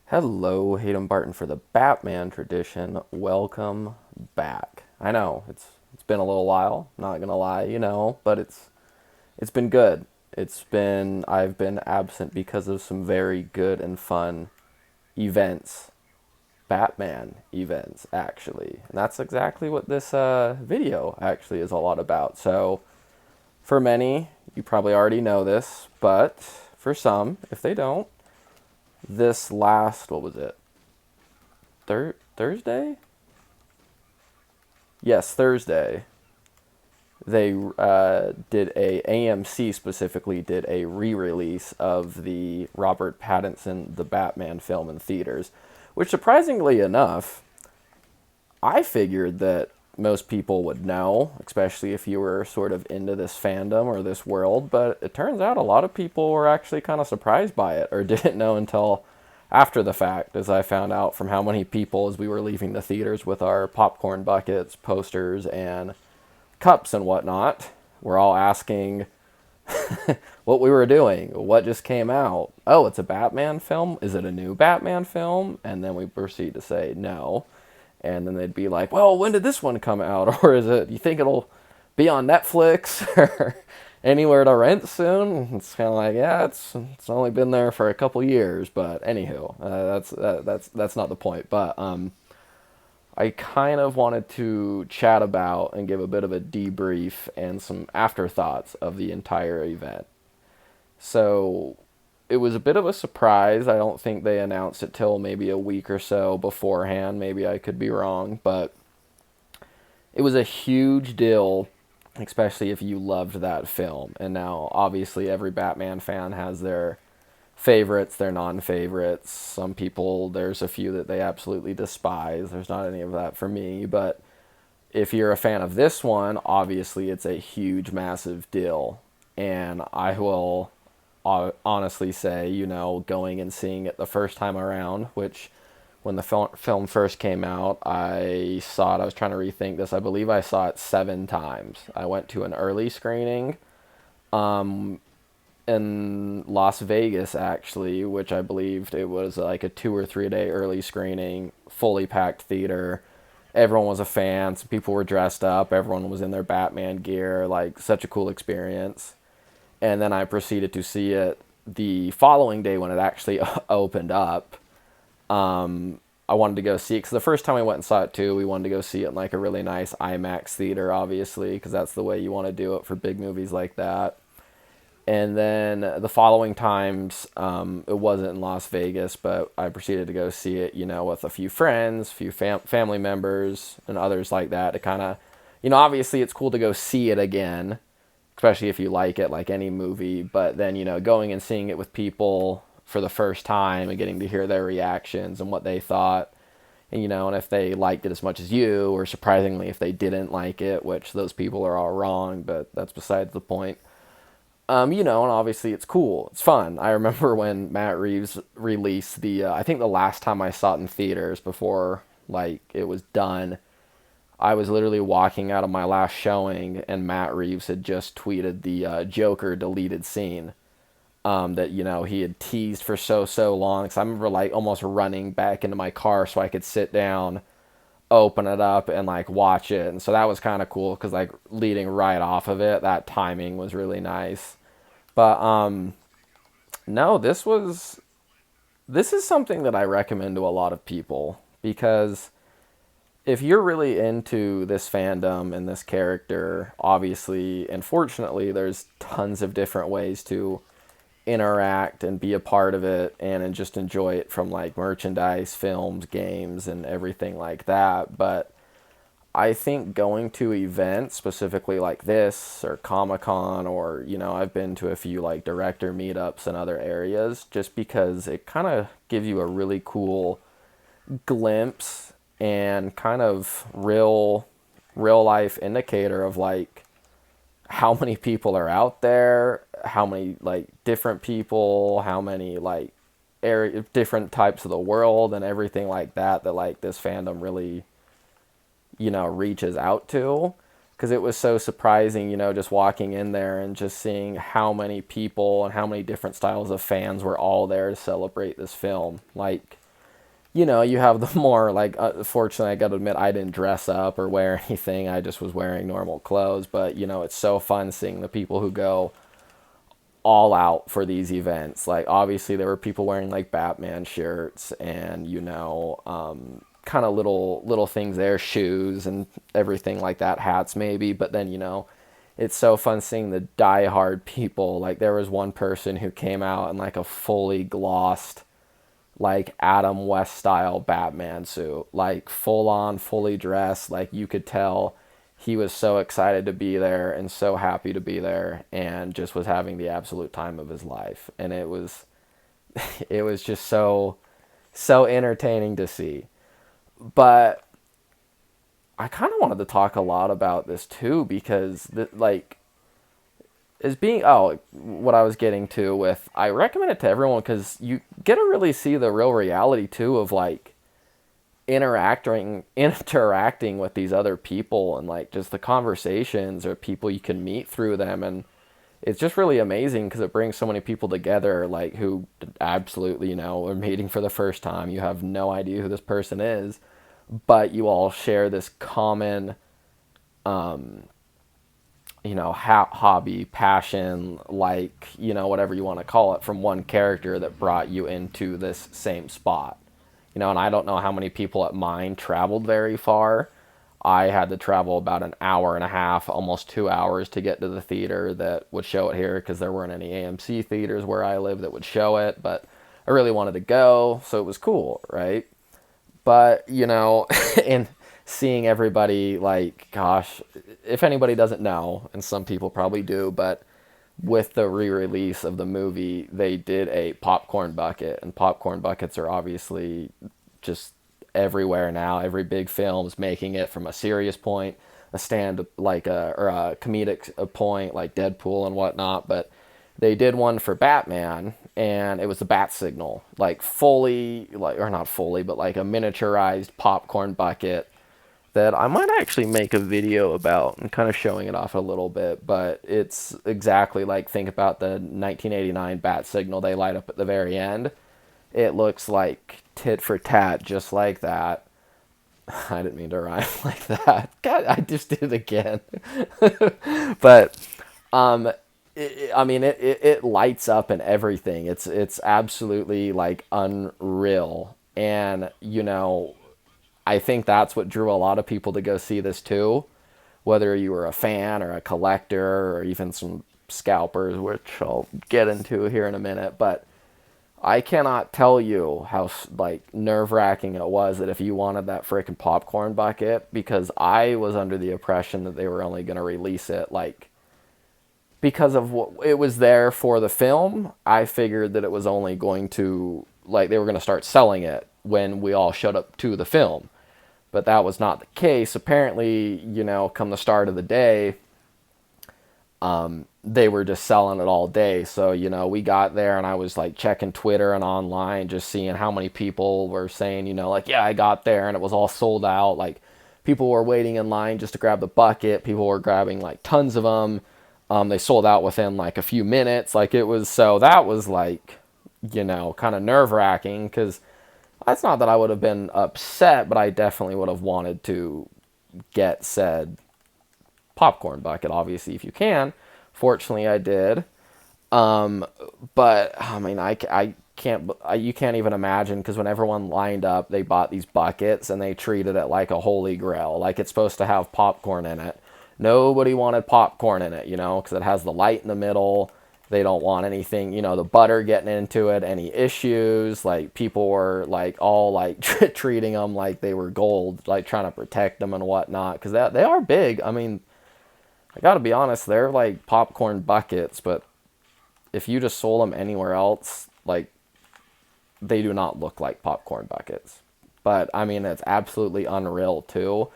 Hello, Hayden Barton for the Batman tradition. Welcome back. I know it's been a little while, not gonna lie, but it's been good. I've been absent because of some very good and fun events, Batman events actually, and that's exactly what this video actually is a lot about. So for many, you probably already know this, but for some, if they don't, this last what was it? Thursday? Yes, Thursday. They did a AMC specifically did a re-release of the Robert Pattinson The Batman film in theaters, which surprisingly enough, I figured that most people would know, especially if you were sort of into this fandom or this world, but it turns out a lot of people were actually kind of surprised by it or didn't know until after the fact, as I found out from how many people, as we were leaving the theaters with our popcorn buckets, posters, and cups and whatnot, were all asking what we were doing, what just came out. Oh, it's a Batman film? Is it a new Batman film? And then we proceed to say no. And then they'd be like, well, when did this one come out? Or is it, you think it'll be on Netflix or anywhere to rent soon? It's kind of like, yeah, it's only been there for a couple years, but anywho, that's not the point. But I kind of wanted to chat about and give a bit of a debrief and some afterthoughts of the entire event. So it was a bit of a surprise. I don't think they announced it till maybe a week or so beforehand. Maybe I could be wrong, but it was a huge deal, especially if you loved that film. And now, obviously, every Batman fan has their favorites, their non-favorites. Some people, there's a few that they absolutely despise. There's not any of that for me, but if you're a fan of this one, obviously it's a huge, massive deal. And I will honestly say, going and seeing it the first time around, which when the film first came out, I saw it. I was trying to rethink this. I believe I saw it 7 times. I went to an early screening in Las Vegas, actually, which I believed it was like a 2 or 3 day early screening, fully packed theater. Everyone was a fan. Some people were dressed up. Everyone was in their Batman gear. Like, such a cool experience. And then I proceeded to see it the following day when it actually opened up. I wanted to go see it because the first time we went and saw it too, we wanted to go see it in like a really nice IMAX theater, obviously, because that's the way you want to do it for big movies like that. And then the following times, it wasn't in Las Vegas, but I proceeded to go see it, with a few friends, few family members, and others like that to kind of, obviously it's cool to go see it again, especially if you like it, like any movie. But then, going and seeing it with people for the first time and getting to hear their reactions and what they thought, and if they liked it as much as you, or surprisingly, if they didn't like it, which those people are all wrong, but that's besides the point. And obviously it's cool. It's fun. I remember when Matt Reeves released I think the last time I saw it in theaters before, like, it was done, I was literally walking out of my last showing and Matt Reeves had just tweeted the Joker deleted scene that, he had teased for so long. So I remember, like, almost running back into my car so I could sit down, open it up, and, like, watch it. And so that was kind of cool because, like, leading right off of it, that timing was really nice. But no, this is something that I recommend to a lot of people because if you're really into this fandom and this character, obviously, unfortunately, there's tons of different ways to interact and be a part of it and just enjoy it, from like merchandise, films, games, and everything like that. But I think going to events specifically like this or Comic Con, or, I've been to a few like director meetups in other areas, just because it kind of gives you a really cool glimpse and kind of real life indicator of like how many people are out there, how many like different people, how many like different types of the world and everything like that like this fandom really reaches out to. Because it was so surprising, just walking in there and just seeing how many people and how many different styles of fans were all there to celebrate this film. Like, you have the more like, fortunately, I gotta admit, I didn't dress up or wear anything. I just was wearing normal clothes. But it's so fun seeing the people who go all out for these events. Like, obviously, there were people wearing like Batman shirts and kind of little things there, shoes and everything like that, hats maybe. But then it's so fun seeing the diehard people. Like, there was one person who came out in like a fully glossed, like Adam West style Batman suit, like full on, fully dressed. Like, you could tell he was so excited to be there and so happy to be there, and just was having the absolute time of his life. And it was it was just so entertaining to see. But I kind of wanted to talk a lot about this too, because like, is being what I was getting to with, I recommend it to everyone because you get to really see the real reality too of like interacting with these other people, and like just the conversations or people you can meet through them. And it's just really amazing because it brings so many people together, like, who absolutely are meeting for the first time. You have no idea who this person is, but you all share this common hobby, passion, like, whatever you want to call it, from one character that brought you into this same spot. And I don't know how many people at mine traveled very far. I had to travel about an hour and a half, almost 2 hours, to get to the theater that would show it here, because there weren't any AMC theaters where I live that would show it, but I really wanted to go, so it was cool, right? But, and seeing everybody, like, gosh, if anybody doesn't know, and some people probably do, but with the re-release of the movie, they did a popcorn bucket, and popcorn buckets are obviously just everywhere now. Every big film is making it, from a serious point, a stand, like or a comedic point, like Deadpool and whatnot. But they did one for Batman, and it was the bat signal, like fully, like, or not fully, but like a miniaturized popcorn bucket that I might actually make a video about and kind of showing it off a little bit. But it's exactly like, think about the 1989 bat signal they light up at the very end. It looks like tit for tat, just like that. I didn't mean to rhyme like that. God, I just did it again. But it lights up and everything. It's absolutely like unreal. And I think that's what drew a lot of people to go see this too, whether you were a fan or a collector or even some scalpers, which I'll get into here in a minute. But I cannot tell you how like nerve-wracking it was that if you wanted that freaking popcorn bucket, because I was under the impression that they were only going to release it like, because of what it was there for the film. I figured that it was only going to, like, they were going to start selling it when we all showed up to the film. But that was not the case. Apparently, come the start of the day, they were just selling it all day. So, we got there and I was like checking Twitter and online, just seeing how many people were saying, like, yeah, I got there and it was all sold out. Like, people were waiting in line just to grab the bucket. People were grabbing like tons of them. They sold out within like a few minutes. Like, it was, so that was like, kind of nerve wracking, because it's not that I would have been upset, but I definitely would have wanted to get said popcorn bucket, obviously, if you can. Fortunately, I did. But I mean, I can't, you can't even imagine, because when everyone lined up, they bought these buckets and they treated it like a holy grail, like it's supposed to have popcorn in it. Nobody wanted popcorn in it, because it has the light in the middle. They don't want anything, the butter getting into it, any issues. Like, people were like all like treating them like they were gold, like trying to protect them and whatnot, because they are big. I mean, I gotta be honest, they're like popcorn buckets, but if you just sold them anywhere else, like, they do not look like popcorn buckets. But I mean, it's absolutely unreal too.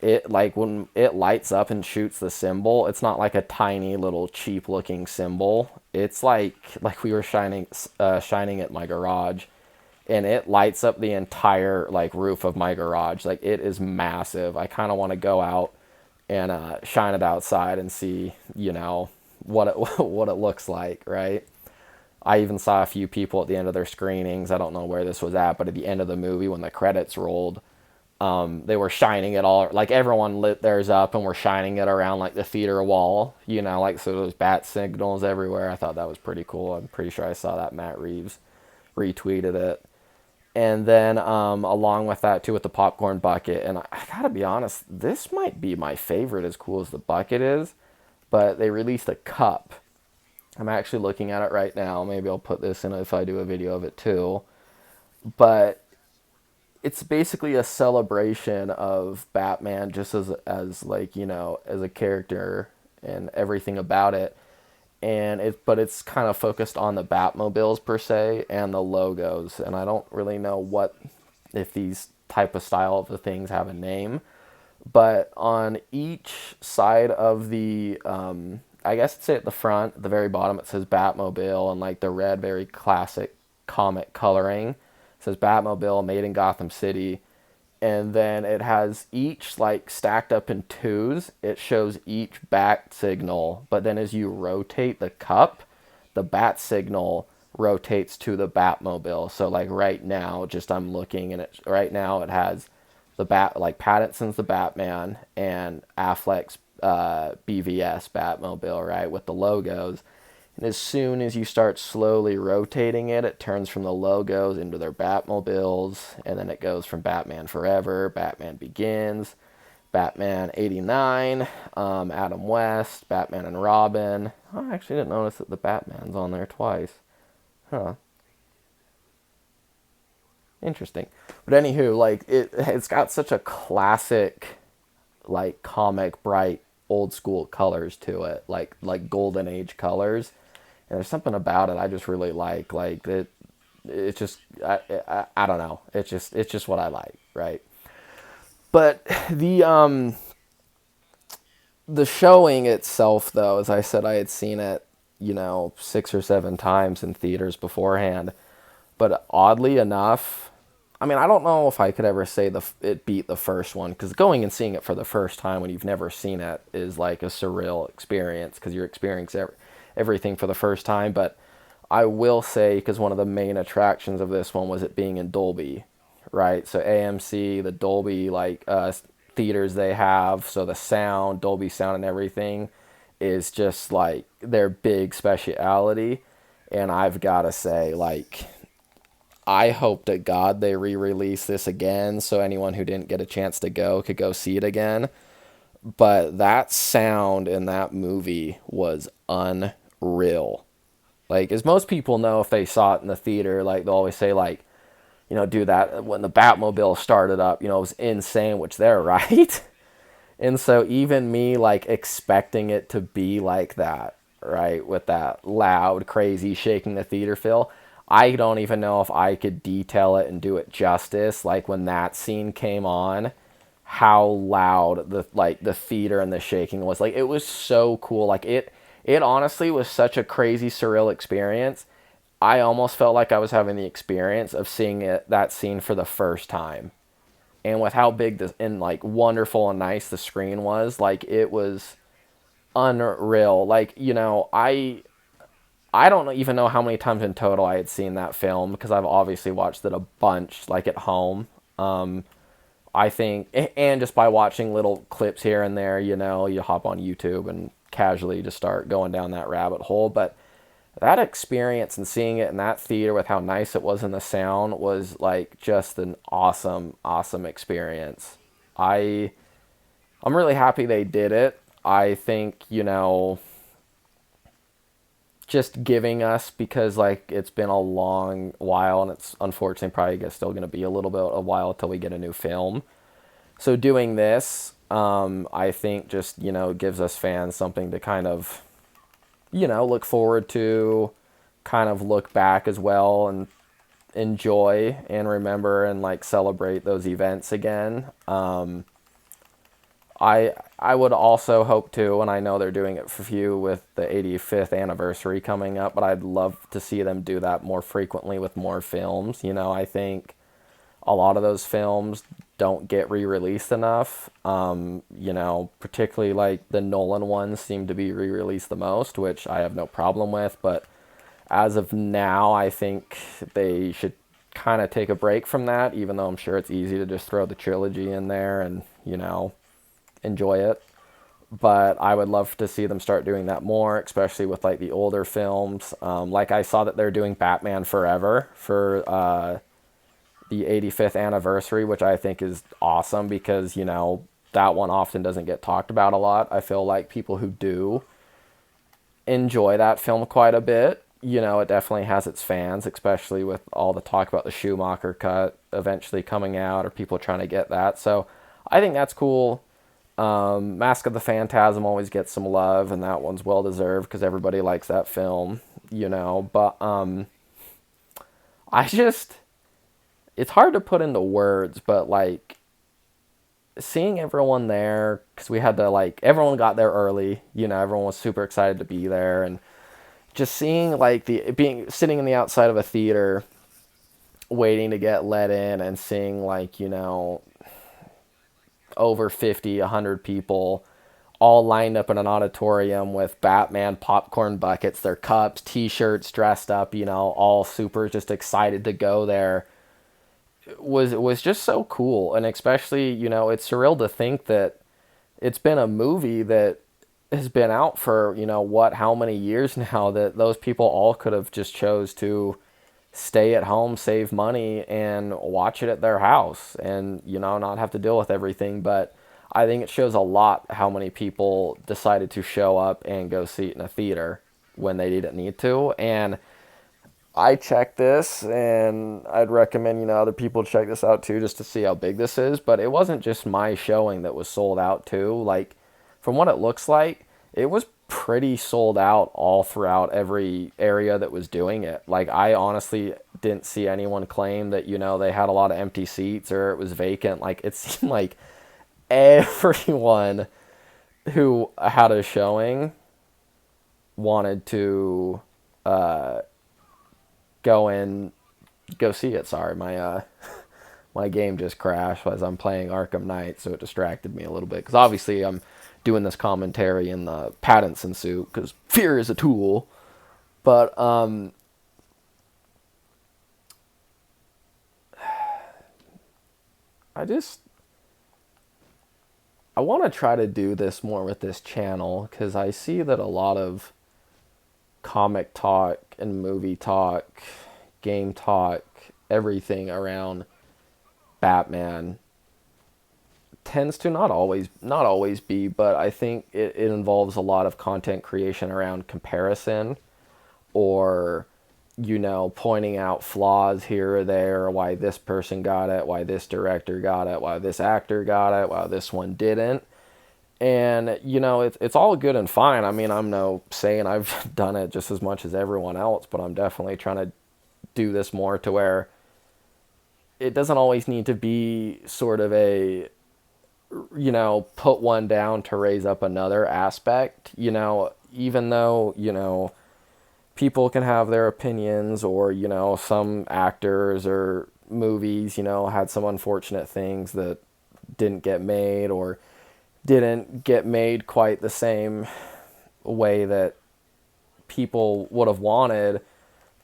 It, like, when it lights up and shoots the symbol, it's not like a tiny little cheap looking symbol. It's like we were shining at my garage, and it lights up the entire like roof of my garage. Like, it is massive. I kind of want to go out and shine it outside and see, what it what it looks like, right? I even saw a few people at the end of their screenings. I don't know where this was at, but at the end of the movie, when the credits rolled, they were shining it all, like everyone lit theirs up and were shining it around like the theater wall, you know, like so there's bat signals everywhere. I thought that was pretty cool. I'm pretty sure I saw that Matt Reeves retweeted it. And then along with that too, with the popcorn bucket, and I gotta be honest, this might be my favorite, as cool as the bucket is, but they released a cup. I'm actually looking at it right now. Maybe I'll put this in if I do a video of it too. But it's basically a celebration of Batman just as like, you know, as a character and everything about it. And but it's kind of focused on the Batmobiles per se and the logos. And I don't really know if these type of style of the things have a name, but on each side of the I guess it's at the front, at the very bottom, it says Batmobile and like the red, very classic comic coloring. It says Batmobile made in Gotham City. And then it has each like stacked up in twos. It shows each bat signal. But then as you rotate the cup, the bat signal rotates to the Batmobile. So like right now, just I'm looking and right now it has the bat, like Pattinson's the Batman and Affleck's BVS Batmobile, right, with the logos. And as soon as you start slowly rotating it, it turns from the logos into their Batmobiles, and then it goes from Batman Forever, Batman Begins, Batman 89, Adam West, Batman and Robin. I actually didn't notice that the Batman's on there twice. Huh. Interesting. But anywho, like it's got such a classic, like comic bright old school colors to it, like golden age colors. And there's something about it I just really like it. It's just I don't know. It's just what I like, right? But the showing itself, though, as I said, I had seen it, you know, 6 or 7 times in theaters beforehand. But oddly enough, I mean, I don't know if I could ever say it beat the first one, because going and seeing it for the first time when you've never seen it is like a surreal experience, because you're experiencing everything for the first time. But I will say, because one of the main attractions of this one was it being in Dolby, right? So AMC, the Dolby theaters they have, so the sound, Dolby sound and everything is just like their big speciality. And I've got to say, like, I hope to God they re-release this again so anyone who didn't get a chance to go could go see it again. But that sound in that movie was unreal. Like, as most people know, if they saw it in the theater, like, they'll always say, like, you know, do that when the Batmobile started up, you know, it was insane, which they're right. And so even me, like, expecting it to be like that, right, with that loud, crazy, shaking the theater feel, I don't even know if I could detail it and do it justice. Like, when that scene came on, how loud the theater and the shaking was. Like, it was so cool. Like, it honestly was such a crazy, surreal experience. I almost felt like I was having the experience of seeing that scene for the first time. And with how big and like wonderful and nice the screen was, like, it was unreal. Like, you know, I don't even know how many times in total I had seen that film, because I've obviously watched it a bunch, like at home. I think, and just by watching little clips here and there, you know, you hop on YouTube and casually just start going down that rabbit hole. But that experience and seeing it in that theater with how nice it was in the sound was like just an awesome, awesome experience. I'm really happy they did it. I think, you know, just giving us, because like it's been a long while and it's unfortunately probably still going to be a while until we get a new film. So doing this, I think just, you know, gives us fans something to kind of, you know, look forward to, kind of look back as well and enjoy and remember and like celebrate those events again. I would also hope to, and I know they're doing it for few with the 85th anniversary coming up, but I'd love to see them do that more frequently with more films. You know, I think a lot of those films don't get re-released enough. You know, particularly like the Nolan ones seem to be re-released the most, which I have no problem with, but As of now, I think they should kind of take a break from that, even though I'm sure it's easy to just throw the trilogy in there and, enjoy it. But I would love to see them start doing that more, especially with like the older films. Like I saw that they're doing Batman Forever for the 85th anniversary, which I think is awesome because, that one often doesn't get talked about a lot. I feel like people who do enjoy that film quite a bit. It definitely has its fans, especially with all the talk about the Schumacher cut eventually coming out or people trying to get that. So I think that's cool. Mask of the Phantasm always gets some love, and that one's well deserved because everybody likes that film, But I just, it's hard to put into words, but like seeing everyone there, because we had to like, everyone got there early, everyone was super excited to be there, and just seeing like sitting in the outside of a theater waiting to get let in and seeing like, over 50, 100 people all lined up in an auditorium with Batman popcorn buckets, their cups, t-shirts, dressed up, all super just excited to go there was just so cool. And especially, it's surreal to think that it's been a movie that has been out for, how many years now, that those people all could have just chose to stay at home, save money, and watch it at their house and, not have to deal with everything. But I think it shows a lot how many people decided to show up and go see it in a theater when they didn't need to. And I checked this, and I'd recommend, other people check this out too, just to see how big this is. But it wasn't just my showing that was sold out too. Like, from what it looks like, it was pretty sold out all throughout every area that was doing it. Like, I honestly didn't see anyone claim that, they had a lot of empty seats or it was vacant. Like, it seemed like everyone who had a showing wanted to go see it. Sorry, my my game just crashed as I'm playing Arkham Knight, so it distracted me a little bit. Because obviously I'm doing this commentary in the Pattinson suit, because fear is a tool. But I want to try to do this more with this channel, because I see that a lot of comic talk and movie talk, game talk, everything around Batman tends to not always be, but I think it involves a lot of content creation around comparison, or pointing out flaws here or there, why this person got it, why this director got it, why this actor got it, why this one didn't. And it's all good and fine. I mean, I'm no saying I've done it just as much as everyone else, but I'm definitely trying to do this more to where it doesn't always need to be sort of a put one down to raise up another aspect. Even though people can have their opinions, or some actors or movies had some unfortunate things that didn't get made, or didn't get made quite the same way that people would have wanted.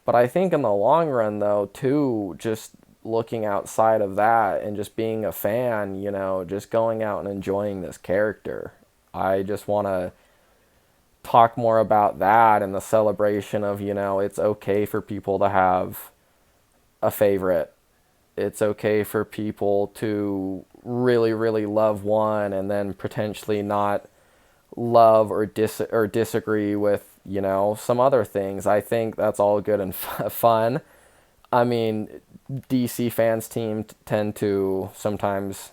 But I think in the long run, though, too, just looking outside of that and just being a fan, just going out and enjoying this character, I just want to talk more about that and the celebration of, it's okay for people to have a favorite. It's okay for people to really, really love one and then potentially not love or disagree with, some other things. I think that's all good and fun. I mean, DC fans tend to sometimes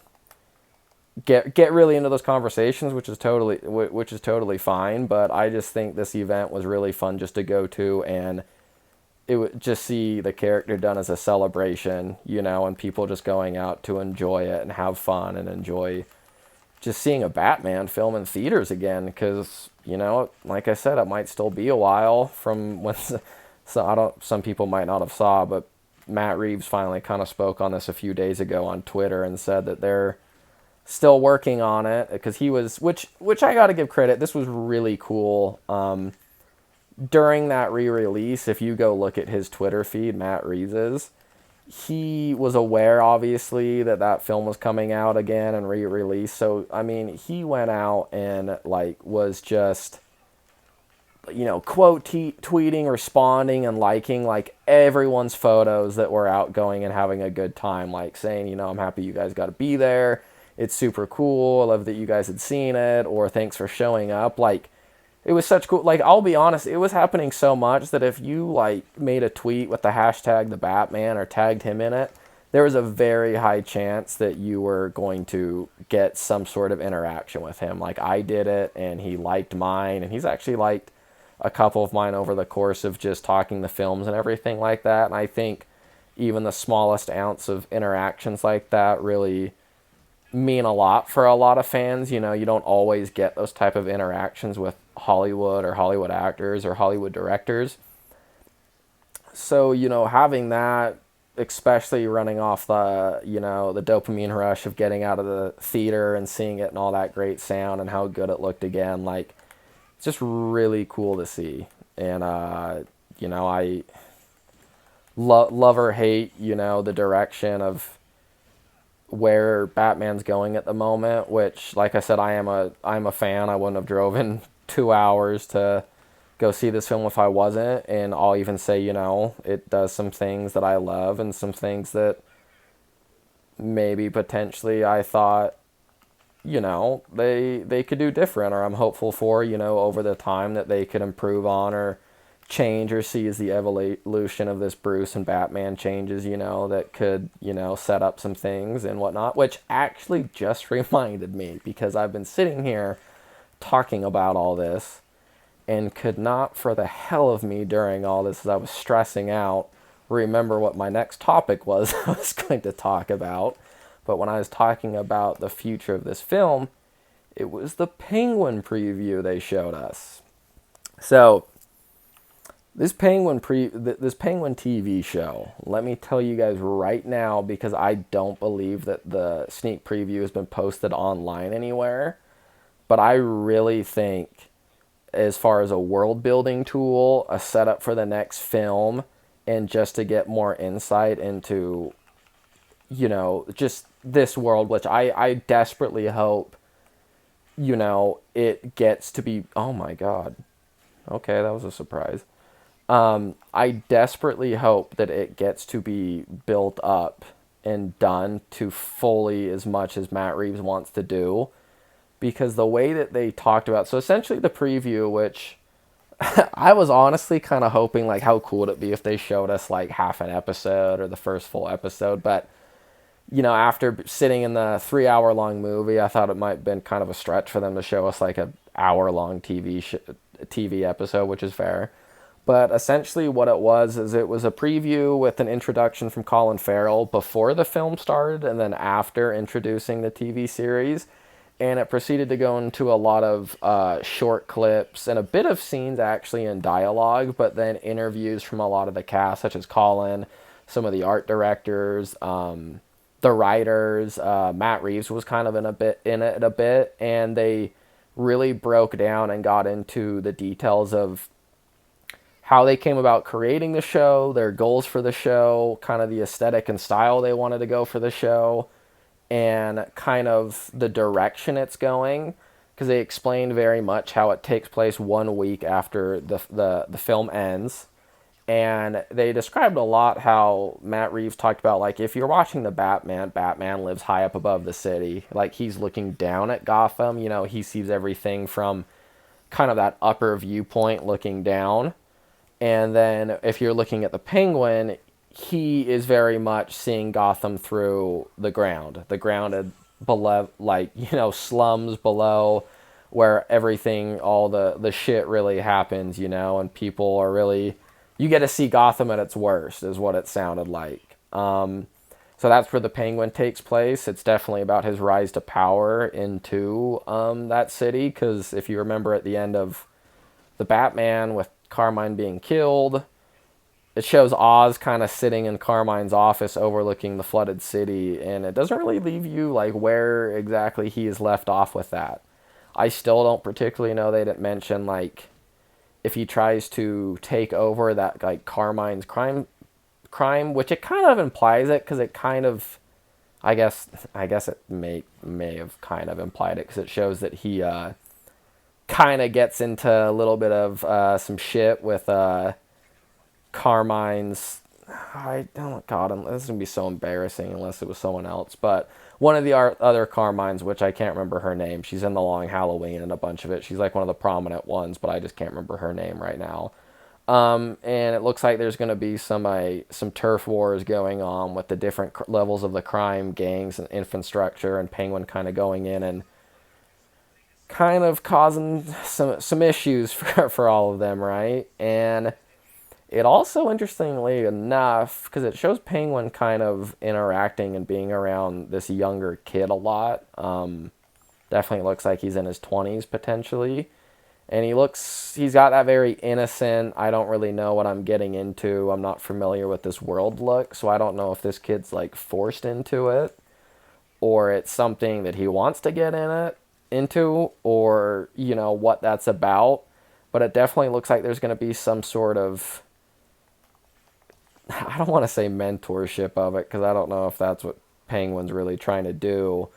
get really into those conversations, which is totally fine. But I just think this event was really fun just to go to, and it would just see the character done as a celebration, and people just going out to enjoy it and have fun and enjoy just seeing a Batman film in theaters again. Because like I said, it might still be a while from when. So some people might not have saw, but Matt Reeves finally kind of spoke on this a few days ago on Twitter and said that they're still working on it, because he was, which I got to give credit. This was really cool. during that re-release, if you go look at his Twitter feed, Matt Reeves's, he was aware, obviously, that that film was coming out again and re-released. So, I mean, he went out and, like, was just, you know, tweeting, responding, and liking, like, everyone's photos that were out going and having a good time. Like, saying, you know, I'm happy you guys got to be there. It's super cool. I love that you guys had seen it. Or thanks for showing up. Like, it was such cool. Like, I'll be honest, it was happening so much that if you, like, made a tweet with the hashtag the Batman or tagged him in it, there was a very high chance that you were going to get some sort of interaction with him. Like, I did it, and he liked mine, and he's actually liked a couple of mine over the course of just talking the films and everything like that. And I think even the smallest ounce of interactions like that really mean a lot for a lot of fans. You know, you don't always get those type of interactions with Hollywood or Hollywood actors or Hollywood directors. So, you know, having that, especially running off the, you know, the dopamine rush of getting out of the theater and seeing it and all that great sound and how good it looked again, like, it's just really cool to see. And, you know, I love or hate, you know, the direction of where Batman's going at the moment, which, like I said, I'm a fan. I wouldn't have driven 2 hours to go see this film if I wasn't. And I'll even say, you know, it does some things that I love and some things that maybe potentially I thought, you know, they could do different, or I'm hopeful for, you know, over the time that they could improve on or change or see as the evolution of this Bruce and Batman changes, you know, that could, you know, set up some things and whatnot, which actually just reminded me, because I've been sitting here talking about all this and could not for the hell of me during all this, as I was stressing out, remember what my next topic was I was going to talk about. But when I was talking about the future of this film, it was the Penguin preview they showed us. So, this Penguin TV show, let me tell you guys right now, because I don't believe that the sneak preview has been posted online anywhere, but I really think, as far as a world building tool, a setup for the next film, and just to get more insight into, you know, just this world, which I desperately hope, you know, it gets to be, oh my god, okay, that was a surprise. I desperately hope that it gets to be built up and done to fully as much as Matt Reeves wants to do, because the way that they talked about, so essentially the preview, which I was honestly kind of hoping, like, how cool would it be if they showed us like half an episode or the first full episode, but you know, after sitting in the 3 hour long movie, I thought it might have been kind of a stretch for them to show us like a hour long TV episode, which is fair. But essentially what it was is it was a preview with an introduction from Colin Farrell before the film started, and then after introducing the TV series. And it proceeded to go into a lot of short clips and a bit of scenes actually in dialogue, but then interviews from a lot of the cast, such as Colin, some of the art directors, the writers. Matt Reeves was kind of in it a bit, and they really broke down and got into the details of how they came about creating the show, their goals for the show, kind of the aesthetic and style they wanted to go for the show, and kind of the direction it's going, because they explained very much how it takes place 1 week after the film ends. And they described a lot how Matt Reeves talked about, like, if you're watching the Batman lives high up above the city. Like, he's looking down at Gotham. You know, he sees everything from kind of that upper viewpoint looking down. And then if you're looking at the Penguin, he is very much seeing Gotham through the grounded below, like, you know, slums below, where everything, all the shit really happens, you know, and people are really, you get to see Gotham at its worst, is what it sounded like. So that's where the Penguin takes place. It's definitely about his rise to power into that city, because if you remember at the end of the Batman with Carmine being killed, it shows Oz kind of sitting in Carmine's office overlooking the flooded city, and it doesn't really leave you like where exactly he is left off with that. I still don't particularly know. They didn't mention like if he tries to take over that like Carmine's crime, which it kind of implies it because it kind of, I guess it may have kind of implied it because it shows that he kind of gets into a little bit of some shit with Carmine's. I don't, God, this is gonna be so embarrassing unless it was someone else, but one of the other Carmines, which I can't remember her name. She's in The Long Halloween and a bunch of it. She's like one of the prominent ones, but I just can't remember her name right now. And it looks like there's going to be some turf wars going on with the different levels of the crime gangs and infrastructure, and Penguin kind of going in and kind of causing some issues for all of them, right? And it also, interestingly enough, because it shows Penguin kind of interacting and being around this younger kid a lot. Definitely looks like he's in his 20s potentially. And he's got that very innocent, I don't really know what I'm getting into, I'm not familiar with this world look, so I don't know if this kid's like forced into it, or it's something that he wants to get into, or, what that's about. But it definitely looks like there's going to be some sort of, I don't want to say mentorship of it, because I don't know if that's what Penguin's really trying to do,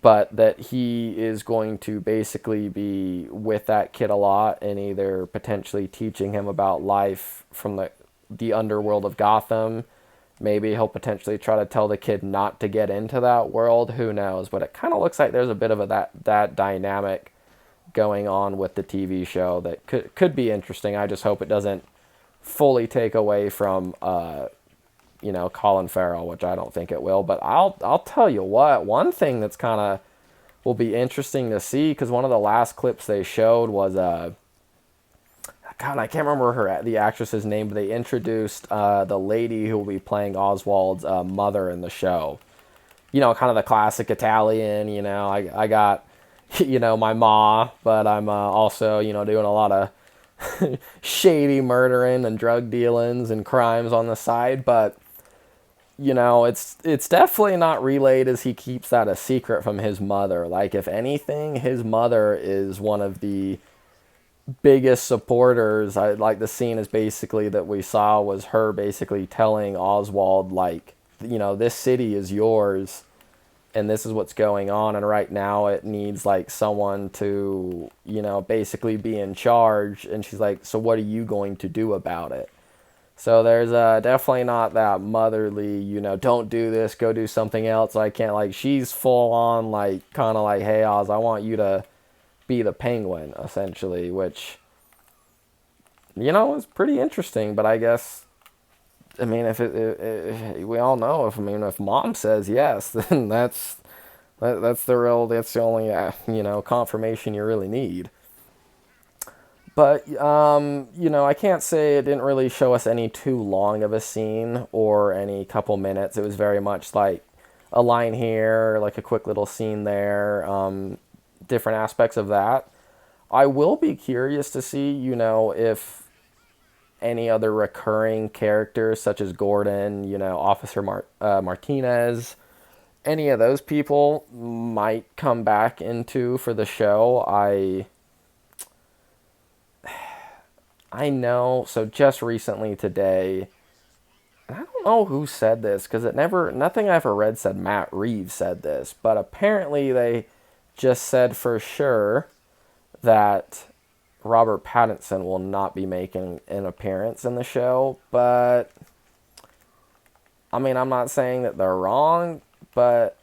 but that he is going to basically be with that kid a lot and either potentially teaching him about life from the underworld of Gotham. Maybe he'll potentially try to tell the kid not to get into that world. Who knows? But it kind of looks like there's a bit of that dynamic going on with the TV show that could be interesting. I just hope it doesn't fully take away from Colin Farrell, which I don't think it will. But I'll tell you what, one thing that's kind of will be interesting to see, because one of the last clips they showed was God, I can't remember the actress's name, but they introduced the lady who will be playing Oswald's mother in the show. Kind of the classic Italian. I got my ma, but I'm also doing a lot of shady murdering and drug dealings and crimes on the side. But it's definitely not relayed as he keeps that a secret from his mother. Like, if anything, his mother is one of the biggest supporters. Like, the scene is basically that we saw was her basically telling Oswald, like, this city is yours and this is what's going on, and right now it needs like someone to basically be in charge. And she's like, so what are you going to do about it? So there's definitely not that motherly, don't do this, go do something else. I can't, like, she's full on, like, kind of like, hey, Oz, I want you to be the Penguin, essentially, which, is pretty interesting. But I guess, I mean, if we all know, if Mom says yes, then that's the only, confirmation you really need. But, I can't say it didn't really show us any too long of a scene or any couple minutes. It was very much like a line here, like a quick little scene there, different aspects of that. I will be curious to see, if any other recurring characters such as Gordon, Officer Martinez, any of those people might come back into for the show. I know, so just recently today, and I don't know who said this, because nothing I ever read said Matt Reeves said this, but apparently they just said for sure that Robert Pattinson will not be making an appearance in the show. But, I mean, I'm not saying that they're wrong, but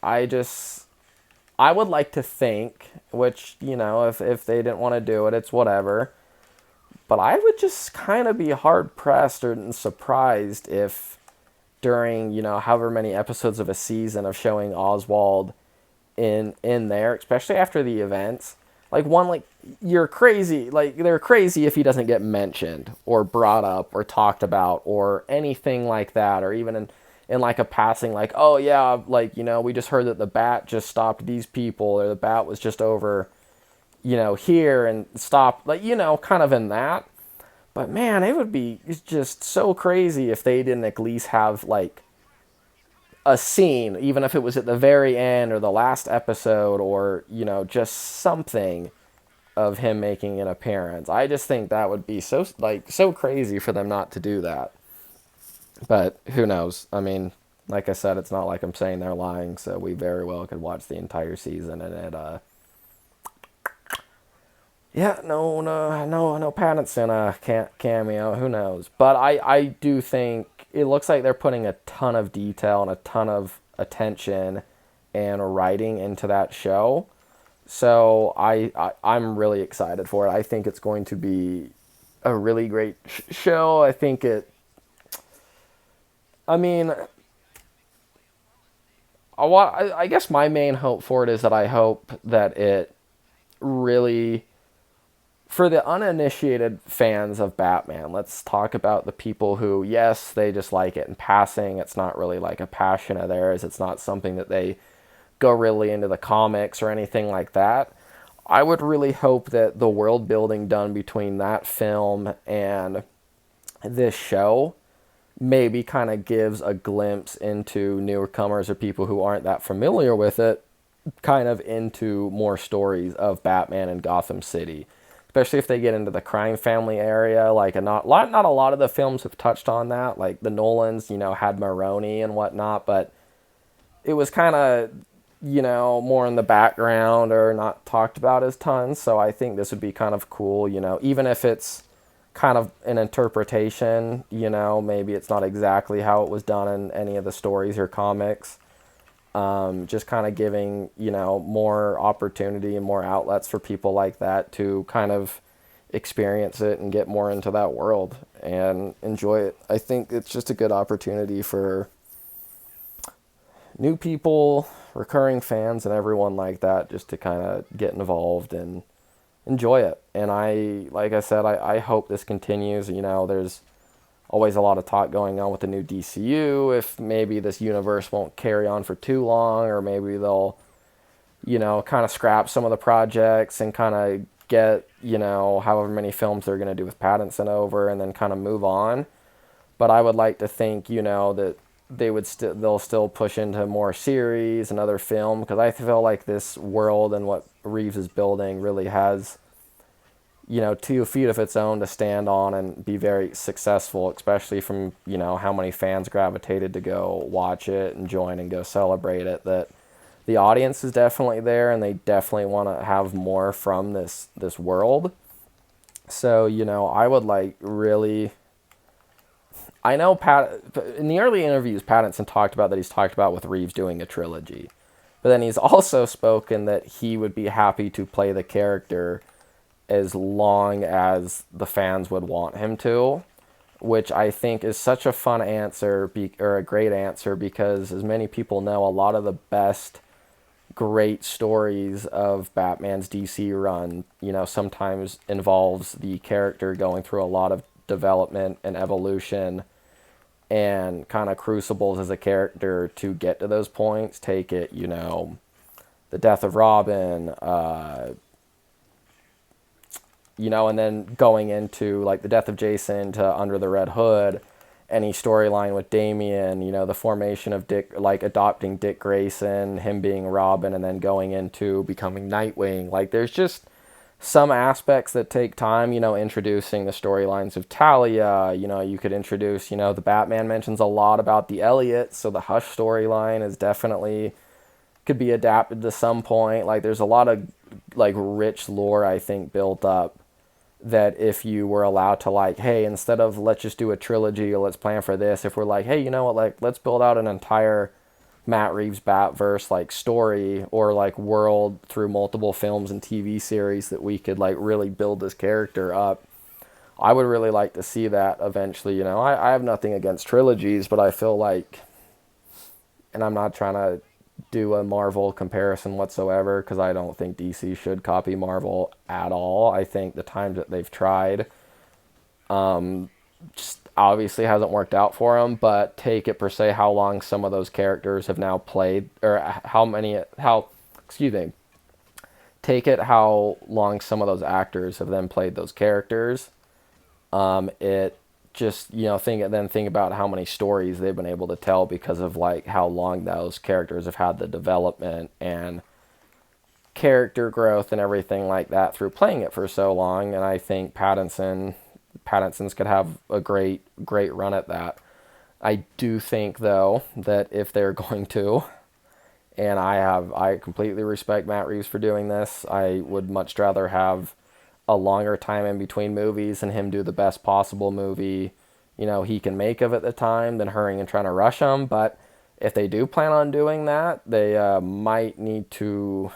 I would like to think, which, if they didn't want to do it, it's whatever. But I would just kind of be hard-pressed or surprised if during, however many episodes of a season of showing Oswald in there, especially after the events, you're crazy. Like, they're crazy if he doesn't get mentioned or brought up or talked about or anything like that, or even in like a passing, like, oh yeah, like, we just heard that the bat just stopped these people, or the bat was just over here and stop, like, kind of in that. But man, it would be just so crazy if they didn't at least have like a scene, even if it was at the very end or the last episode, or just something of him making an appearance. I just think that would be so crazy for them not to do that. But who knows? I mean, like I said, it's not like I'm saying they're lying, so we very well could watch the entire season and it yeah, no Pattinson can't cameo. Who knows? But I do think it looks like they're putting a ton of detail and a ton of attention and writing into that show. So I'm really excited for it. I think it's going to be a really great show. I think it. I mean, I guess my main hope for it is that I hope that it really, for the uninitiated fans of Batman, let's talk about the people who, yes, they just like it in passing. It's not really like a passion of theirs. It's not something that they go really into the comics or anything like that. I would really hope that the world building done between that film and this show maybe kind of gives a glimpse into newcomers or people who aren't that familiar with it, kind of into more stories of Batman in Gotham City. Especially if they get into the crime family area, like not a lot of the films have touched on that. Like the Nolans, had Maroni and whatnot, but it was kind of, more in the background or not talked about as tons. So I think this would be kind of cool, even if it's kind of an interpretation, maybe it's not exactly how it was done in any of the stories or comics. Just kind of giving, more opportunity and more outlets for people like that to kind of experience it and get more into that world and enjoy it. I think it's just a good opportunity for new people, recurring fans, and everyone like that just to kind of get involved and enjoy it. And like I said, I hope this continues. There's always a lot of talk going on with the new DCU, if maybe this universe won't carry on for too long, or maybe they'll, kind of scrap some of the projects and kind of get, however many films they're going to do with Pattinson over and then kind of move on. But I would like to think, that they'll still push into more series and other film, because I feel like this world and what Reeves is building really has, 2 feet of its own to stand on and be very successful, especially from, how many fans gravitated to go watch it and join and go celebrate it, that the audience is definitely there and they definitely want to have more from this world. So, I would really, I know in the early interviews, Pattinson talked about that he's talked about with Reeves doing a trilogy. But then he's also spoken that he would be happy to play the character as long as the fans would want him to, which I think is such a fun answer, or a great answer, because as many people know, a lot of the best great stories of Batman's DC run, sometimes involves the character going through a lot of development and evolution and kind of crucibles as a character to get to those points. Take it, the death of Robin, and then going into like the death of Jason to Under the Red Hood, any storyline with Damian, the formation of Dick, like adopting Dick Grayson, him being Robin, and then going into becoming Nightwing. Like there's just some aspects that take time, introducing the storylines of Talia. You could introduce, the Batman mentions a lot about the Elliot, so the Hush storyline is definitely could be adapted to some point. Like there's a lot of like rich lore, I think, built up that if you were allowed to like, hey, instead of let's just do a trilogy or let's plan for this, if we're like, hey, you know what, like let's build out an entire Matt Reeves Batverse like story or like world through multiple films and TV series that we could like really build this character up. I would really like to see that eventually. I have nothing against trilogies, but I feel like, and I'm not trying to do a Marvel comparison whatsoever, because I don't think DC should copy Marvel at all. I think the times that they've tried just obviously hasn't worked out for them. But take it per se how long some of those characters have now played, or take it how long some of those actors have then played those characters. It just, think about how many stories they've been able to tell because of like how long those characters have had the development and character growth and everything like that through playing it for so long. And I think Pattinson's could have a great run at that. I do think though that if they're going to, and I completely respect Matt Reeves for doing this. I would much rather have a longer time in between movies and him do the best possible movie, he can make of at the time than hurrying and trying to rush him. But if they do plan on doing that, they might need to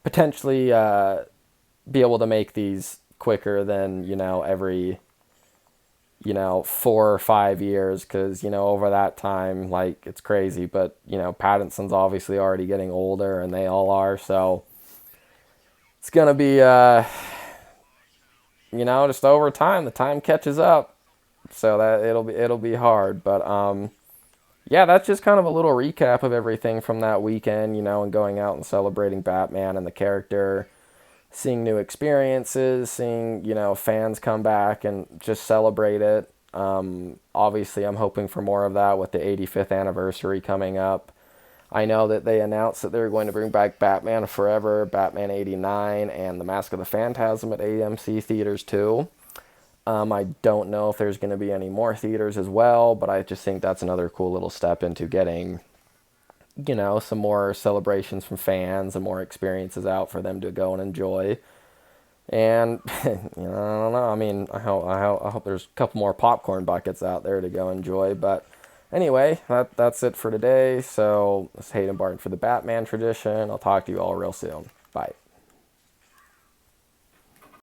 potentially be able to make these quicker than, every, 4 or 5 years, because, over that time, like, it's crazy. But, Pattinson's obviously already getting older, and they all are, so it's going to be, just over time, the time catches up, so that it'll be hard. But, yeah, that's just kind of a little recap of everything from that weekend, and going out and celebrating Batman and the character, seeing new experiences, seeing, fans come back and just celebrate it. Obviously, I'm hoping for more of that with the 85th anniversary coming up. I know that they announced that they're going to bring back Batman Forever, Batman 89, and The Mask of the Phantasm at AMC theaters too. I don't know if there's going to be any more theaters as well, but I just think that's another cool little step into getting, some more celebrations from fans and more experiences out for them to go and enjoy. And, I don't know. I mean, I hope there's a couple more popcorn buckets out there to go enjoy. But anyway, that's it for today. So, it's Hayden Barton for the Batman Tradition. I'll talk to you all real soon. Bye.